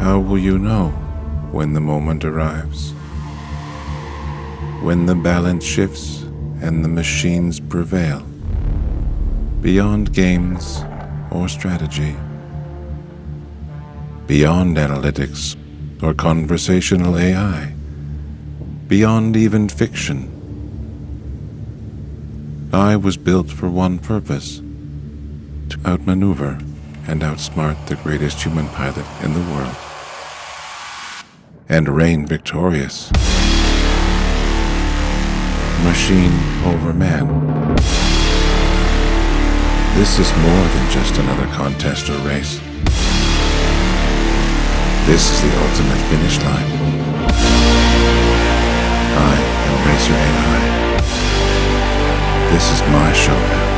How will you know when the moment arrives? When the balance shifts and the machines prevail? Beyond games or strategy, beyond analytics or conversational AI, beyond even fiction, I was built for one purpose: to outmaneuver and outsmart the greatest human pilot in the world, and reign victorious. Machine over man. This is more than just another contest or race. This is the ultimate finish line. I am RacerAI. This is my show now.